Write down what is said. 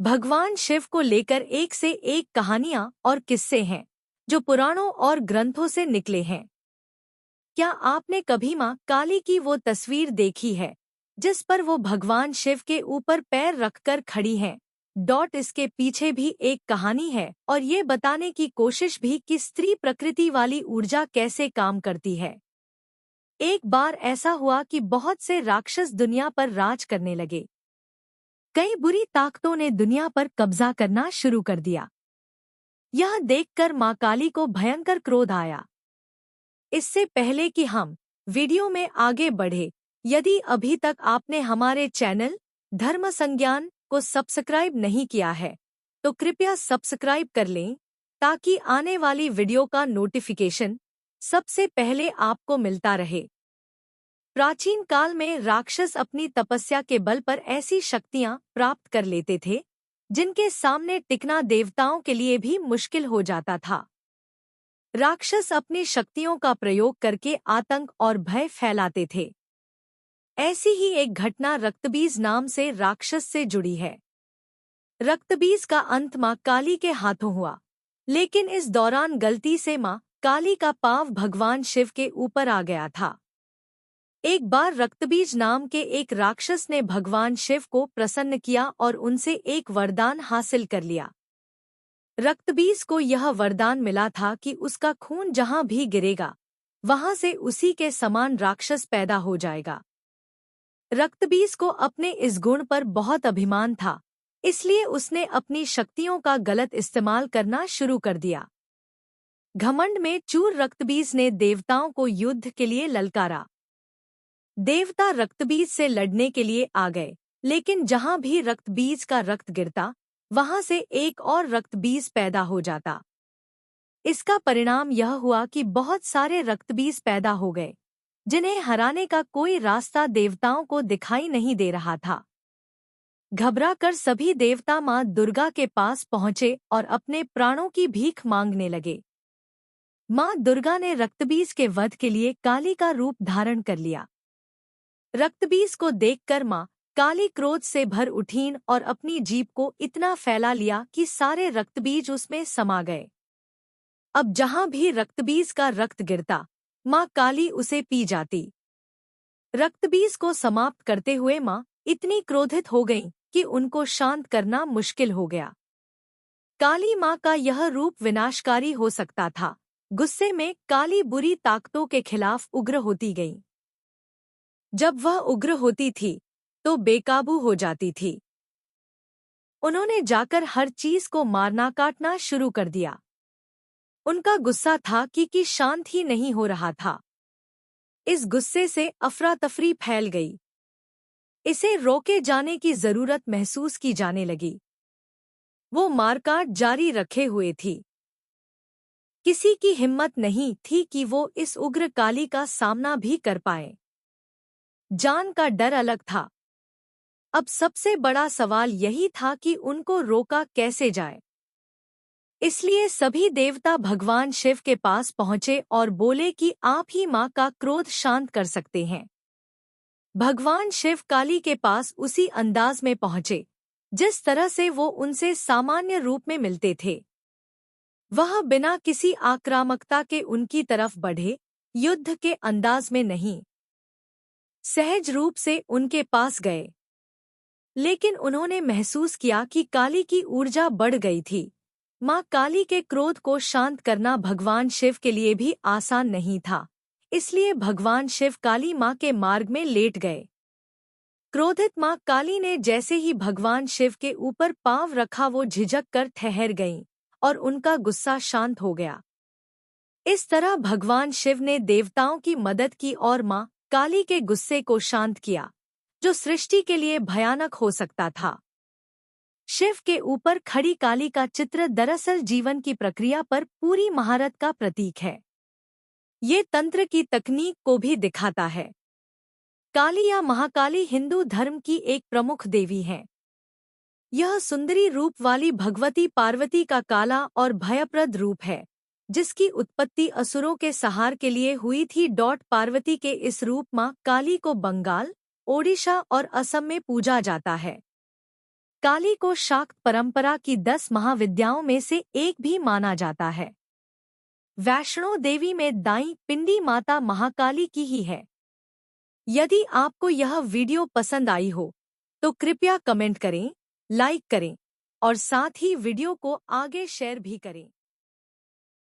भगवान शिव को लेकर एक से एक कहानियां और किस्से हैं जो पुराणों और ग्रंथों से निकले हैं। क्या आपने कभी मां काली की वो तस्वीर देखी है जिस पर वो भगवान शिव के ऊपर पैर रखकर खड़ी हैं? इसके पीछे भी एक कहानी है और ये बताने की कोशिश भी कि स्त्री प्रकृति वाली ऊर्जा कैसे काम करती है। एक बार ऐसा हुआ कि बहुत से राक्षस दुनिया पर राज करने लगे। कई बुरी ताकतों ने दुनिया पर कब्जा करना शुरू कर दिया। यह देखकर मां काली को भयंकर क्रोध आया। इससे पहले कि हम वीडियो में आगे बढ़े, यदि अभी तक आपने हमारे चैनल धर्म संज्ञान को सब्सक्राइब नहीं किया है तो कृपया सब्सक्राइब कर लें ताकि आने वाली वीडियो का नोटिफिकेशन सबसे पहले आपको मिलता रहे। प्राचीन काल में राक्षस अपनी तपस्या के बल पर ऐसी शक्तियां प्राप्त कर लेते थे जिनके सामने टिकना देवताओं के लिए भी मुश्किल हो जाता था। राक्षस अपनी शक्तियों का प्रयोग करके आतंक और भय फैलाते थे। ऐसी ही एक घटना रक्तबीज नाम से राक्षस से जुड़ी है। रक्तबीज का अंत मां काली के हाथों हुआ, लेकिन इस दौरान गलती से मां काली का पांव भगवान शिव के ऊपर आ गया था। एक बार रक्तबीज नाम के एक राक्षस ने भगवान शिव को प्रसन्न किया और उनसे एक वरदान हासिल कर लिया। रक्तबीज को यह वरदान मिला था कि उसका खून जहां भी गिरेगा वहां से उसी के समान राक्षस पैदा हो जाएगा। रक्तबीज को अपने इस गुण पर बहुत अभिमान था, इसलिए उसने अपनी शक्तियों का गलत इस्तेमाल करना शुरू कर दिया। घमंड में चूर रक्तबीज ने देवताओं को युद्ध के लिए ललकारा। देवता रक्तबीज से लड़ने के लिए आ गए, लेकिन जहां भी रक्तबीज का रक्त गिरता वहां से एक और रक्तबीज पैदा हो जाता। इसका परिणाम यह हुआ कि बहुत सारे रक्तबीज पैदा हो गए जिन्हें हराने का कोई रास्ता देवताओं को दिखाई नहीं दे रहा था। घबराकर सभी देवता मां दुर्गा के पास पहुंचे और अपने प्राणों की भीख मांगने लगे। मां दुर्गा ने रक्तबीज के वध के लिए काली का रूप धारण कर लिया। रक्तबीज को देखकर मां काली क्रोध से भर उठीं और अपनी जीभ को इतना फैला लिया कि सारे रक्तबीज उसमें समा गए। अब जहां भी रक्तबीज का रक्त गिरता मां काली उसे पी जाती। रक्तबीज को समाप्त करते हुए मां इतनी क्रोधित हो गईं कि उनको शांत करना मुश्किल हो गया। काली मां का यह रूप विनाशकारी हो सकता था। गुस्से में काली बुरी ताकतों के खिलाफ उग्र होती गई। जब वह उग्र होती थी तो बेकाबू हो जाती थी। उन्होंने जाकर हर चीज को मारना काटना शुरू कर दिया। उनका गुस्सा था कि शांत ही नहीं हो रहा था। इस गुस्से से अफरा तफरी फैल गई। इसे रोके जाने की जरूरत महसूस की जाने लगी। वो मारकाट जारी रखे हुए थी। किसी की हिम्मत नहीं थी कि वो इस उग्र काली का सामना भी कर पाए। जान का डर अलग था। अब सबसे बड़ा सवाल यही था कि उनको रोका कैसे जाए। इसलिए सभी देवता भगवान शिव के पास पहुंचे और बोले कि आप ही मां का क्रोध शांत कर सकते हैं। भगवान शिव काली के पास उसी अंदाज में पहुंचे जिस तरह से वो उनसे सामान्य रूप में मिलते थे। वह बिना किसी आक्रामकता के उनकी तरफ बढ़े, युद्ध के अंदाज में नहीं, सहज रूप से उनके पास गए। लेकिन उन्होंने महसूस किया कि काली की ऊर्जा बढ़ गई थी। मां काली के क्रोध को शांत करना भगवान शिव के लिए भी आसान नहीं था, इसलिए भगवान शिव काली मां के मार्ग में लेट गए। क्रोधित मां काली ने जैसे ही भगवान शिव के ऊपर पांव रखा वो झिझक कर ठहर गईं और उनका गुस्सा शांत हो गया। इस तरह भगवान शिव ने देवताओं की मदद की और मां काली के गुस्से को शांत किया, जो सृष्टि के लिए भयानक हो सकता था। शिव के ऊपर खड़ी काली का चित्र दरअसल जीवन की प्रक्रिया पर पूरी महारत का प्रतीक है। ये तंत्र की तकनीक को भी दिखाता है। काली या महाकाली हिंदू धर्म की एक प्रमुख देवी है। यह सुंदरी रूप वाली भगवती पार्वती का काला और भयप्रद रूप है, जिसकी उत्पत्ति असुरों के संहार के लिए हुई थी। पार्वती के इस रूप मां काली को बंगाल, ओडिशा और असम में पूजा जाता है। काली को शाक्त परंपरा की 10 महाविद्याओं में से एक भी माना जाता है। वैष्णो देवी में दाईं पिंडी माता महाकाली की ही है। यदि आपको यह वीडियो पसंद आई हो तो कृपया कमेंट करें, लाइक करें और साथ ही वीडियो को आगे शेयर भी करें।